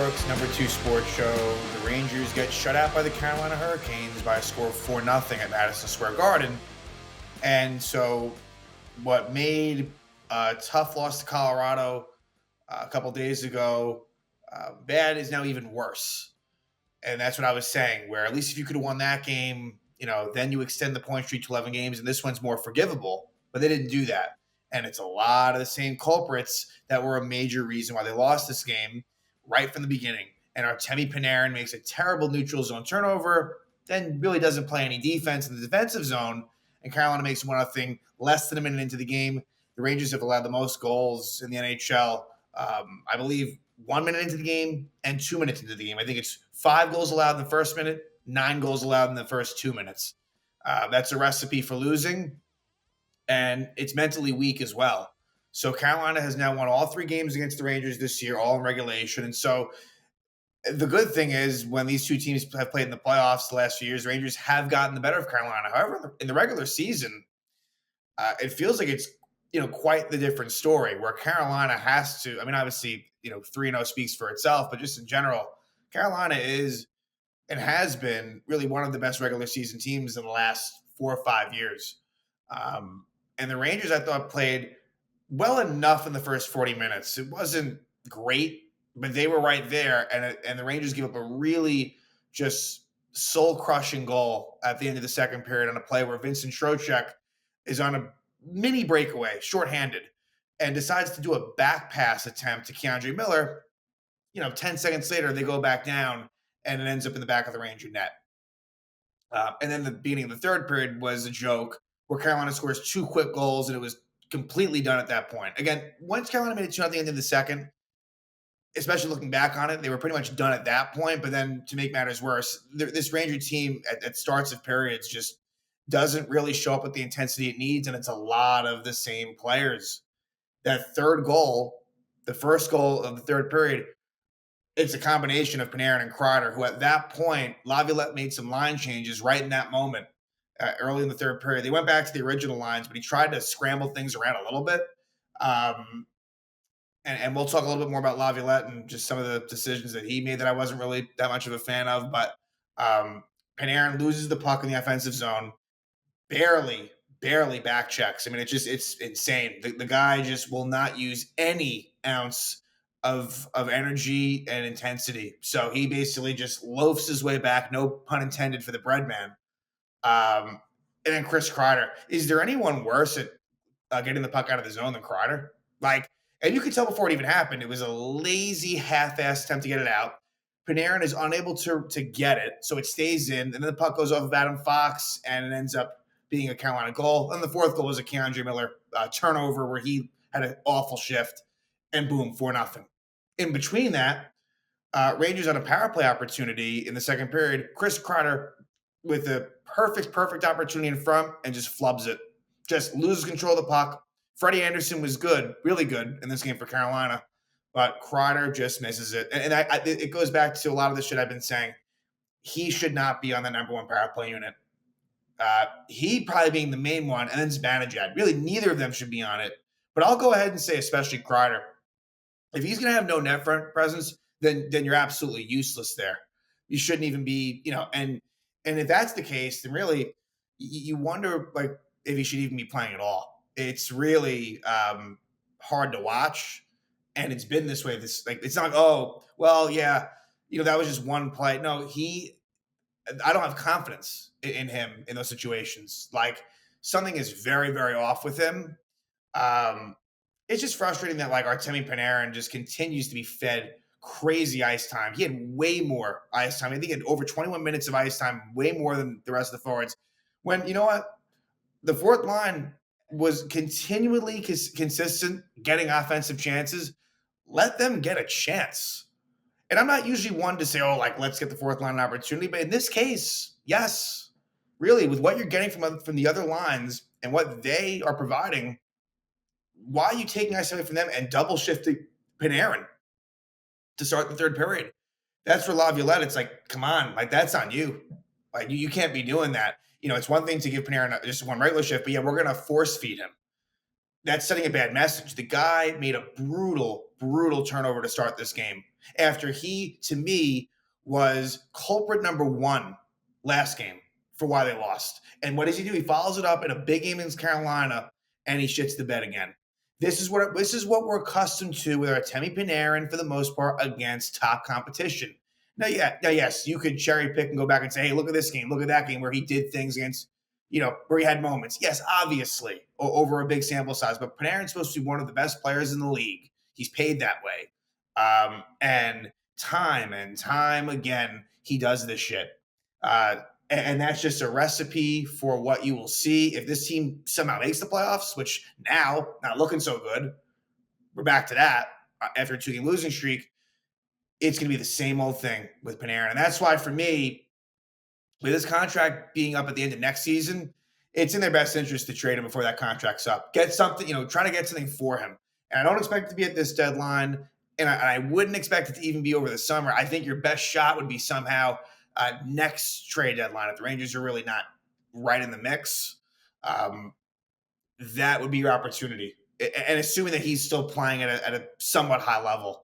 York's #2 sports show. The Rangers get shut out by the Carolina Hurricanes by a score of 4-0 at Madison Square Garden. And so, what made a tough loss to Colorado a couple days ago bad is now even worse. And that's what I was saying, where at least if you could have won that game, then you extend the point streak to 11 games, and this one's more forgivable. But they didn't do that. And it's a lot of the same culprits that were a major reason why they lost this game right from the beginning. And Artemi Panarin makes a terrible neutral zone turnover, then really doesn't play any defense in the defensive zone, and Carolina makes 1-0 less than a minute into the game. The Rangers have allowed the most goals in the NHL, I believe, 1 minute into the game and 2 minutes into the game. I think it's 5 goals allowed in the first minute, 9 goals allowed in the first 2 minutes. That's a recipe for losing, and it's mentally weak as well. So Carolina has now won all 3 games against the Rangers this year, all in regulation. And so the good thing is when these two teams have played in the playoffs the last few years, the Rangers have gotten the better of Carolina. However, in the regular season, it feels like it's quite the different story where Carolina has to. I mean, obviously, 3-0 speaks for itself, but just in general, Carolina is and has been really one of the best regular season teams in the last 4 or 5 years. And the Rangers, I thought, played well enough in the first 40 minutes. It wasn't great, but they were right there. And the Rangers gave up a really just soul-crushing goal at the end of the second period on a play where Vincent Trocheck is on a mini breakaway, shorthanded, and decides to do a back pass attempt to Keandre Miller. 10 seconds later, they go back down, and it ends up in the back of the Ranger net. And then the beginning of the third period was a joke where Carolina scores 2 quick goals, and it was completely done at that point. Again, once Carolina made it 2-0 at the end of the second, especially looking back on it, they were pretty much done at that point. But then to make matters worse, this Ranger team at starts of periods just doesn't really show up with the intensity it needs, and it's a lot of the same players. That third goal, the first goal of the third period, it's a combination of Panarin and Kreider, who at that point, Laviolette made some line changes right in that moment, early in the third period. They went back to the original lines, but he tried to scramble things around a little bit. And we'll talk a little bit more about Laviolette and just some of the decisions that he made that I wasn't really that much of a fan of. But Panarin loses the puck in the offensive zone, barely back checks. I mean, it's insane. The guy just will not use any ounce of energy and intensity. So he basically just loafs his way back, no pun intended for the bread man. And then Chris Kreider. Is there anyone worse at getting the puck out of the zone than Kreider? And you could tell before it even happened, it was a lazy, half-assed attempt to get it out. Panarin is unable to get it, so it stays in, and then the puck goes off of Adam Fox, and it ends up being a Carolina goal. And the fourth goal was a Keandre Miller turnover where he had an awful shift, and boom, 4-0. In between that, Rangers on a power play opportunity in the second period. Chris Kreider with a perfect opportunity in front and just flubs it. Just loses control of the puck. Freddie Anderson was good, really good in this game for Carolina, but Kreider just misses it. And it goes back to a lot of the shit I've been saying. He should not be on the number 1 power play unit. He probably being the main one, and then Zibanejad. Really, neither of them should be on it. But I'll go ahead and say especially Kreider. If he's going to have no net front presence, then you're absolutely useless there. You shouldn't even be, and if that's the case, then really you wonder if he should even be playing at all. It's really hard to watch, and it's been this way. It's not that was just one play. No, I don't have confidence in him in those situations. Something is very, very off with him. It's just frustrating that Artemi Panarin just continues to be fed crazy ice time. He had way more ice time. I think he had over 21 minutes of ice time, way more than the rest of the forwards. When, you know what? The fourth line was continually consistent, getting offensive chances. Let them get a chance. And I'm not usually one to say, let's get the fourth line an opportunity. But in this case, yes, really, with what you're getting from the other lines and what they are providing, why are you taking ice away from them and double shifting Panarin to start the third period? That's for Laviolette. It's come on, that's on you. You can't be doing that. It's one thing to give Panarin just one regular shift, but yeah, we're going to force feed him. that's sending a bad message. The guy made a brutal, brutal turnover to start this game after he, to me, was culprit number one last game for why they lost. And what does he do? He follows it up in a big game against Carolina, and he shits the bed again. This is what we're accustomed to with Artemi Panarin for the most part against top competition. Now, yes, you could cherry pick and go back and say, hey, look at this game, look at that game where he did things against, where he had moments. Yes, obviously, over a big sample size, but Panarin's supposed to be one of the best players in the league. He's paid that way. And time again, he does this shit. And that's just a recipe for what you will see if this team somehow makes the playoffs, which now, not looking so good. We're back to that after a 2-game losing streak. It's going to be the same old thing with Panarin. And that's why, for me, with his contract being up at the end of next season, it's in their best interest to trade him before that contract's up. Get something, try to get something for him. And I don't expect it to be at this deadline, and I wouldn't expect it to even be over the summer. I think your best shot would be somehow next trade deadline. If the Rangers are really not right in the mix, that would be your opportunity. And assuming that he's still playing at a somewhat high level.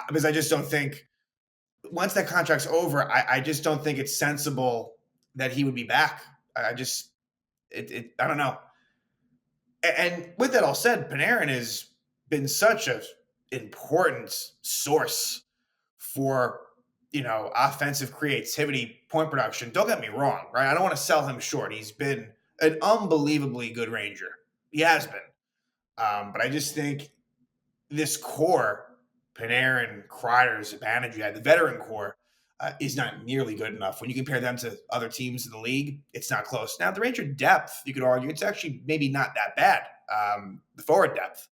Because I just don't think, once that contract's over, I just don't think it's sensible that he would be back. I don't know. And with that all said, Panarin has been such an important source for, offensive creativity, point production. Don't get me wrong, right? I don't want to sell him short. He's been an unbelievably good Ranger. He has been. But I just think this core, Panarin, Kreider, Zibanejad, the veteran core, is not nearly good enough. When you compare them to other teams in the league, it's not close. Now, the Ranger depth, you could argue, it's actually maybe not that bad. The forward depth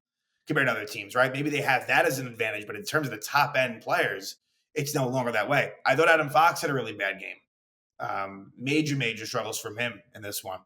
compared to other teams, right? Maybe they have that as an advantage, but in terms of the top end players, it's no longer that way. I thought Adam Fox had a really bad game. Major struggles from him in this one.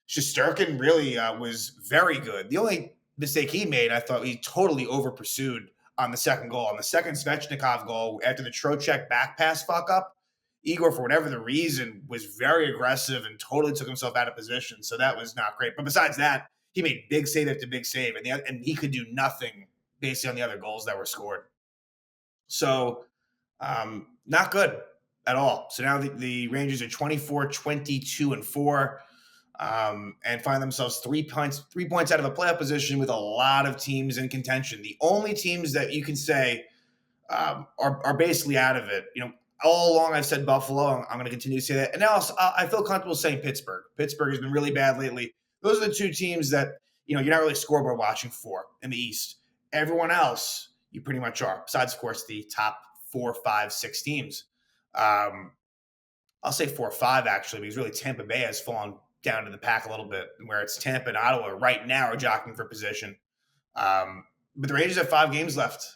Shesterkin really was very good. The only mistake he made, I thought he totally over pursued on the second goal. On the second Svechnikov goal, after the Trocheck back pass fuck up, Igor, for whatever the reason, was very aggressive and totally took himself out of position. So that was not great. But besides that, he made big save after big save, and he could do nothing based on the other goals that were scored. So not good at all. So now the Rangers are 24, 22, and 4. And find themselves 3 points out of a playoff position with a lot of teams in contention. The only teams that you can say are basically out of it. All along I've said Buffalo. I'm going to continue to say that. And now I feel comfortable saying Pittsburgh. Pittsburgh has been really bad lately. Those are the two teams that you're not really scoreboard watching for in the East. Everyone else, you pretty much are. Besides, of course, the top 4, 5, 6 teams. I'll say 4 or 5 actually, because really Tampa Bay has fallen down to the pack a little bit, where it's Tampa and Ottawa right now are jockeying for position. But the Rangers have 5 games left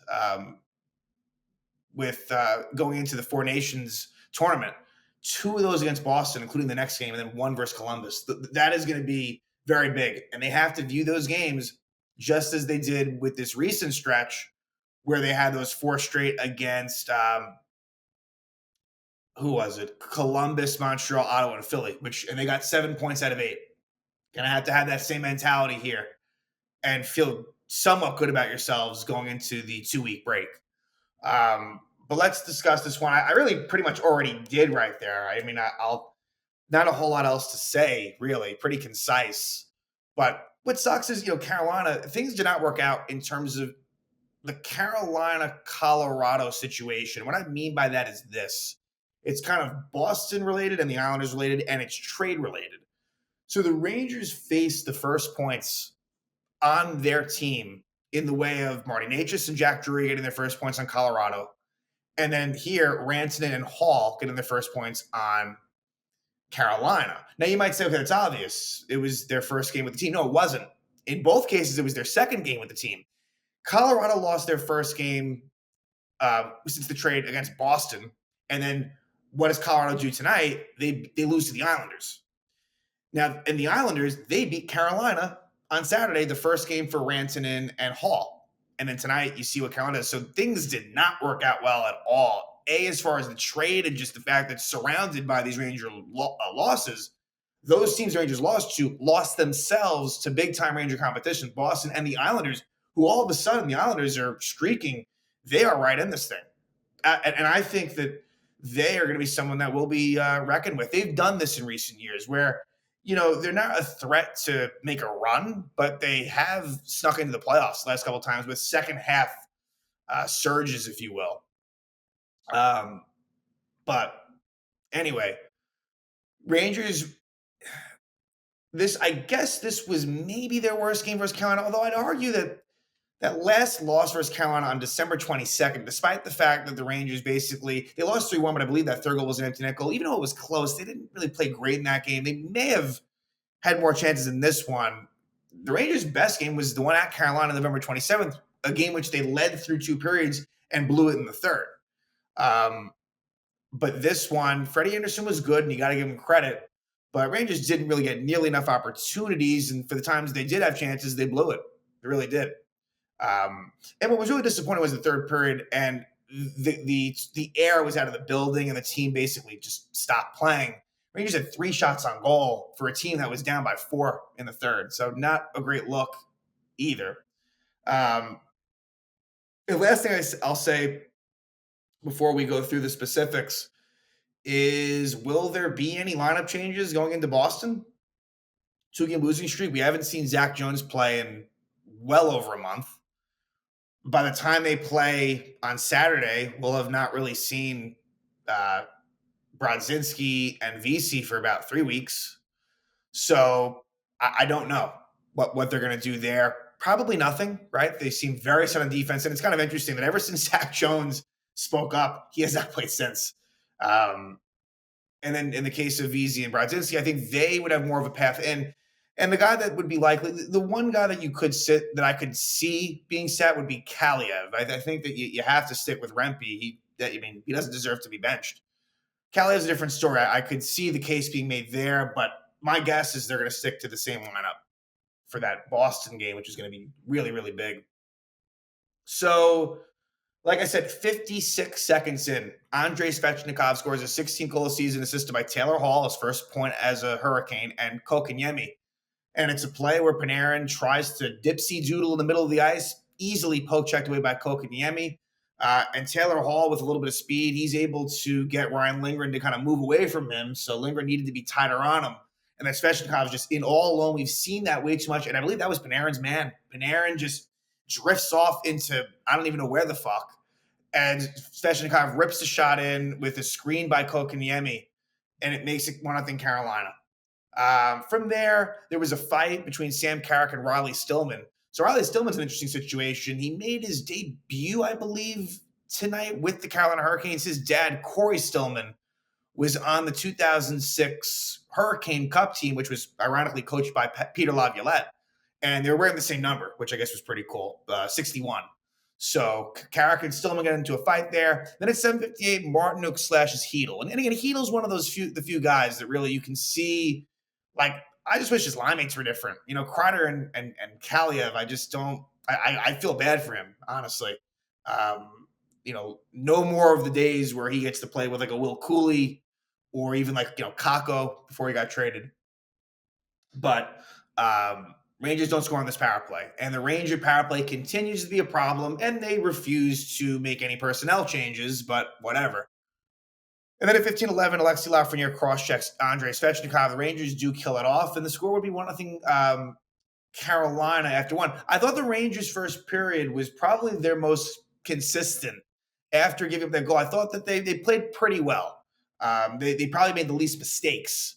with going into the Four Nations tournament. 2 of those against Boston, including the next game, and then 1 versus Columbus. That is going to be very big. And they have to view those games just as they did with this recent stretch where they had those 4 straight against who was it? Columbus, Montreal, Ottawa, and Philly, and they got 7 points out of 8. Gonna have to have that same mentality here and feel somewhat good about yourselves going into the 2-week break. But let's discuss this one. I really pretty much already did right there. I mean, I'll not a whole lot else to say, really. Pretty concise. But what sucks is, Carolina, things did not work out in terms of the Carolina-Colorado situation. What I mean by that is this. It's kind of Boston related and the Islanders related, and it's trade related. So the Rangers faced the first points on their team in the way of Marty Necas and Jack Drury getting their first points on Colorado. And then here, Rantanen and Hall getting their first points on Carolina. Now you might say, okay, that's obvious. It was their first game with the team. No, it wasn't. In both cases, it was their second game with the team. Colorado lost their first game since the trade against Boston. And then what does Colorado do tonight? They lose to the Islanders. Now, in the Islanders, they beat Carolina on Saturday, the first game for Rantanen and Hall. And then tonight, you see what Carolina does. So things did not work out well at all. As far as the trade and just the fact that it's surrounded by these Ranger losses, Those teams the Rangers lost to lost themselves to big time Ranger competition, Boston and the Islanders, who all of a sudden the Islanders are streaking. They are right in this thing. And I think that they are going to be someone that will be reckoned with. They've done this in recent years where, they're not a threat to make a run, but they have snuck into the playoffs the last couple of times with second half surges, if you will. But anyway, Rangers, I guess this was maybe their worst game versus Carolina, although I'd argue that last loss versus Carolina on December 22nd, despite the fact that the Rangers they lost 3-1, but I believe that third goal was an empty net goal. Even though it was close, they didn't really play great in that game. They may have had more chances in this one. The Rangers' best game was the one at Carolina, November 27th, a game which they led through two periods and blew it in the third. But this one, Freddie Anderson was good, and you got to give him credit. But Rangers didn't really get nearly enough opportunities, and for the times they did have chances, they blew it. They really did. And what was really disappointing was the third period, and the air was out of the building, and the team basically just stopped playing. Rangers had 3 shots on goal for a team that was down by 4 in the third, so not a great look either. The last thing I'll say before we go through the specifics is, will there be any lineup changes going into Boston? 2-game losing streak. We haven't seen Zach Jones play in well over a month. By the time they play on Saturday, we'll have not really seen Brodzinski and VC for about 3 weeks. So I don't know what they're going to do there. Probably nothing, right? They seem very set on defense. And it's kind of interesting that ever since Zach Jones spoke up, he has not played since. And then in the case of VZ and Brodzinski, I think they would have more of a path in. And the guy that would be likely, the one guy that you could sit, that I could see being set, would be Kaliev. I think that you have to stick with Rempe. He doesn't deserve to be benched. Kaliev's a different story. I could see the case being made there, but my guess is they're going to stick to the same lineup for that Boston game, which is going to be really, really big. So, like I said, 56 seconds in, Andrei Svechnikov scores a 16-goal season assisted by Taylor Hall, his first point as a Hurricane, and Kotkaniemi. And it's a play where Panarin tries to dipsy-doodle in the middle of the ice, easily poke-checked away by Kotkaniemi. And Taylor Hall, with a little bit of speed, he's able to get Ryan Lindgren to kind of move away from him. So Lindgren needed to be tighter on him. And then Svechnikov's just in all alone. We've seen that way too much. And I believe that was Panarin's man. Panarin just drifts off into, I don't even know where the fuck. And Svechnikov rips the shot in with a screen by Kotkaniemi. And it makes it 1-0 Carolina. From there was a fight between Sam Carrick and Riley Stillman. So Riley Stillman's an interesting situation. He made his debut, I believe, tonight with the Carolina Hurricanes. His dad, Corey Stillman, was on the 2006 Hurricane Cup team, which was ironically coached by Peter Laviolette. And they were wearing the same number, which I guess was pretty cool, 61. So Carrick and Stillman get into a fight there. Then at 7:58, Martinook slashes Hedel. And again, Hedel's one of those few guys that really you can see, like, I just wish his line mates were different. Kreider and Kaliev, I just don't – I feel bad for him, honestly. No more of the days where he gets to play with, like, a Will Cooley or even, like, Kakko before he got traded. But Rangers don't score on this power play. And the Ranger power play continues to be a problem, and they refuse to make any personnel changes, but whatever. And then at 15-11, Alexei Lafreniere cross-checks Andrei Svechnikov. The Rangers do kill it off, and the score would be 1-0 Carolina after one. I thought the Rangers' first period was probably their most consistent after giving up that goal. I thought that they played pretty well. They probably made the least mistakes,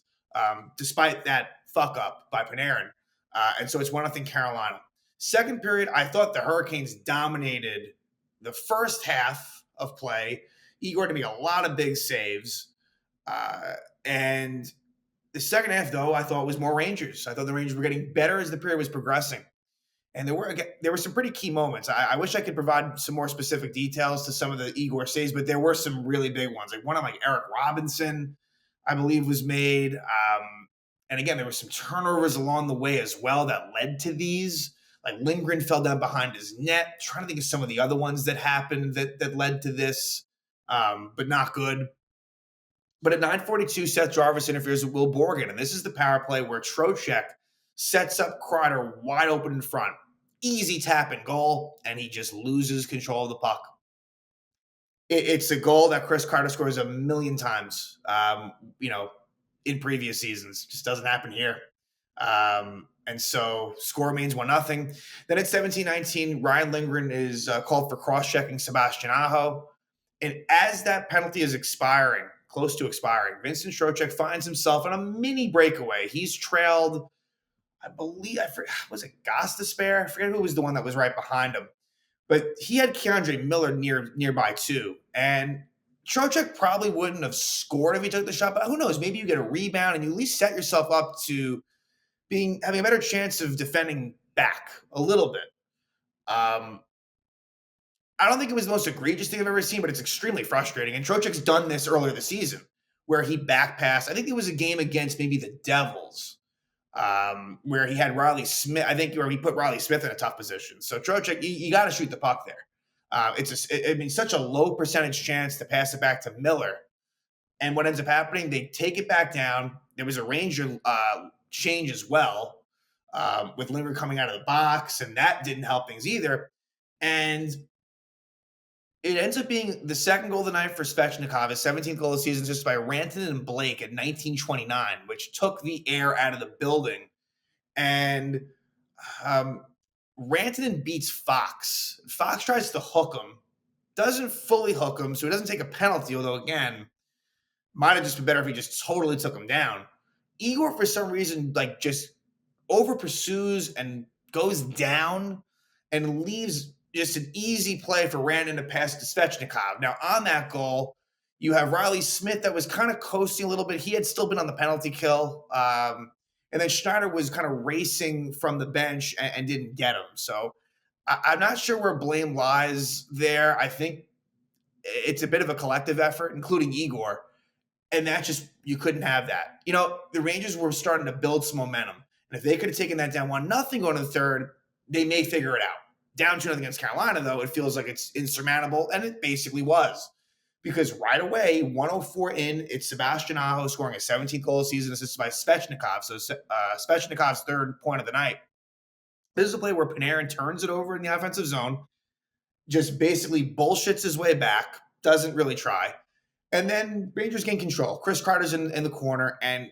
despite that fuck-up by Panarin. And so it's 1-0 Carolina. Second period, I thought the Hurricanes dominated the first half of play. Igor to make a lot of big saves. And the second half, though, I thought was more Rangers. I thought the Rangers were getting better as the period was progressing. And there were some pretty key moments. I wish I could provide some more specific details to some of the Igor saves, but there were some really big ones. Like one of Eric Robinson, I believe, was made. And again, there were some turnovers along the way as well that led to these. Like Lindgren fell down behind his net. I'm trying to think of some of the other ones that happened that led to this. But not good. But at 9:42, Seth Jarvis interferes with Will Borgen, and this is the power play where Trocheck sets up Kreider wide open in front. Easy tap and goal, and he just loses control of the puck. It's a goal that Chris Kreider scores a million times, in previous seasons. Just doesn't happen here. And so score remains 1-0. Then at 17:19, Ryan Lindgren is called for cross-checking Sebastian Aho. And as that penalty is expiring, close to expiring, Vincent Trocheck finds himself in a mini breakaway. He's trailed, I believe, was it Gostisbehere? I forget who was the one that was right behind him. But he had Keandre Miller nearby too. And Trocheck probably wouldn't have scored if he took the shot, but who knows? Maybe you get a rebound and you at least set yourself up to having a better chance of defending back a little bit. I don't think it was the most egregious thing I've ever seen, but it's extremely frustrating. And Trocheck's done this earlier this season where he backpassed. I think it was a game against maybe the Devils where he had Riley Smith. I think where he put Riley Smith in a tough position. So Trocheck, you got to shoot the puck there. It's such a low percentage chance to pass it back to Miller. And what ends up happening, they take it back down. There was a Ranger change as well with Lindgren coming out of the box, and that didn't help things either. And it ends up being the second goal of the night for Svechnikov, his 17th goal of the season, just by Rantanen and Blake at 19:29, which took the air out of the building. And Rantanen beats Fox. Fox tries to hook him, doesn't fully hook him, so he doesn't take a penalty, although, again, might have just been better if he just totally took him down. Igor, for some reason, just over pursues and goes down and leaves just an easy play for Rantanen to pass to Svechnikov. Now, on that goal, you have Riley Smith that was kind of coasting a little bit. He had still been on the penalty kill. And then Schneider was kind of racing from the bench and didn't get him. So I'm not sure where blame lies there. I think it's a bit of a collective effort, including Igor. And that you couldn't have that. The Rangers were starting to build some momentum. And if they could have taken that down 1-0 going to the third, they may figure it out. Down 2-0 against Carolina, though, it feels like it's insurmountable, and it basically was. Because right away, 1:04 in, it's Sebastian Aho scoring a 17th goal of the season, assisted by Svechnikov. So Svechnikov's third point of the night. This is a play where Panarin turns it over in the offensive zone, just basically bullshits his way back, doesn't really try. And then Rangers gain control. Chris Kreider's in the corner, and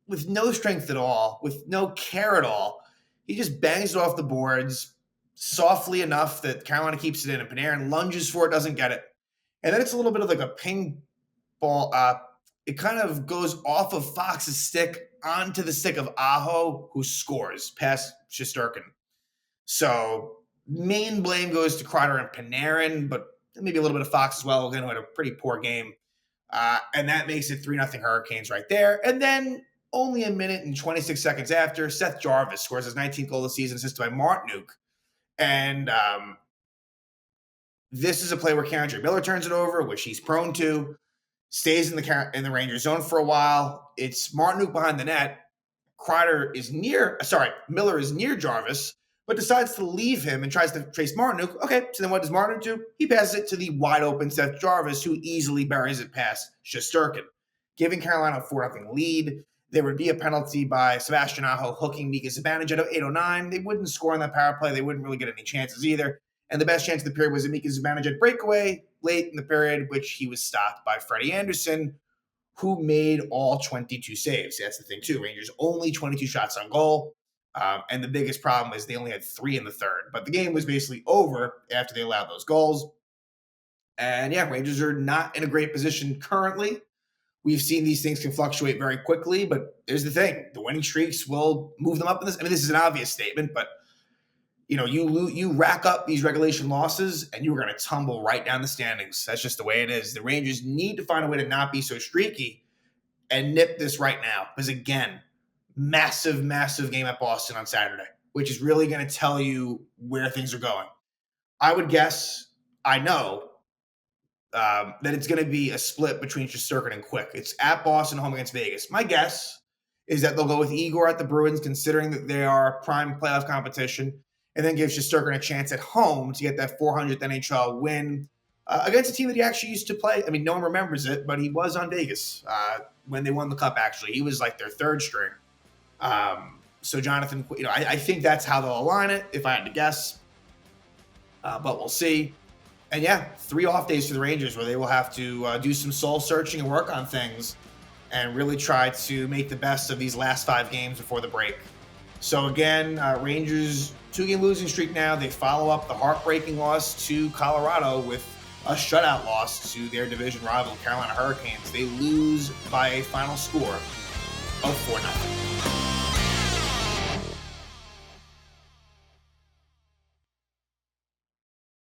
with no strength at all, with no care at all, he just bangs it off the boards softly enough that Carolina keeps it in, and Panarin lunges for it, doesn't get it. And then it's a little bit of like a ping ball. It kind of goes off of Fox's stick onto the stick of Aho, who scores past Shesterkin. So main blame goes to Kreider and Panarin, but maybe a little bit of Fox as well. Again, who had a pretty poor game. And that makes it 3-0 Hurricanes right there. And then only a minute and 26 seconds after, Seth Jarvis scores his 19th goal of the season, assisted by Martinook. And this is a play where Keandre Miller turns it over, which he's prone to, stays in the Rangers zone for a while. It's Martinook behind the net. Miller is near Jarvis, but decides to leave him and tries to trace Martinook. Okay, so then what does Martinook do? He passes it to the wide open Seth Jarvis, who easily buries it past Shesterkin, giving Carolina a 4-0 lead. There would be a penalty by Sebastian Aho hooking Mika Zibanejad at 8:09. They wouldn't score on that power play. They wouldn't really get any chances either. And the best chance of the period was a Mika Zibanejad breakaway late in the period, which he was stopped by Freddie Anderson, who made all 22 saves. That's the thing, too. Rangers only 22 shots on goal. And the biggest problem is they only had 3 in the third. But the game was basically over after they allowed those goals. And yeah, Rangers are not in a great position currently. We've seen these things can fluctuate very quickly, but here's the thing. The winning streaks will move them up in this. I mean, this is an obvious statement, but you rack up these regulation losses and you're going to tumble right down the standings. That's just the way it is. The Rangers need to find a way to not be so streaky and nip this right now. Because again, massive, massive game at Boston on Saturday, which is really going to tell you where things are going. I would guess, I know, that it's going to be a split between Shesterkin and Quick. It's at Boston, home against Vegas. My guess is that they'll go with Igor at the Bruins, considering that they are prime playoff competition, and then give Shesterkin a chance at home to get that 400th NHL win. against a team that he actually used to play. I mean, no one remembers it, but he was on Vegas when they won the Cup, actually. He was like their third string. So Jonathan, I think that's how they'll align it, if I had to guess. But we'll see. And yeah, 3 off days for the Rangers where they will have to do some soul searching and work on things and really try to make the best of these last 5 games before the break. So again, Rangers 2-game losing streak now. They follow up the heartbreaking loss to Colorado with a shutout loss to their division rival, Carolina Hurricanes. They lose by a final score of 4-0.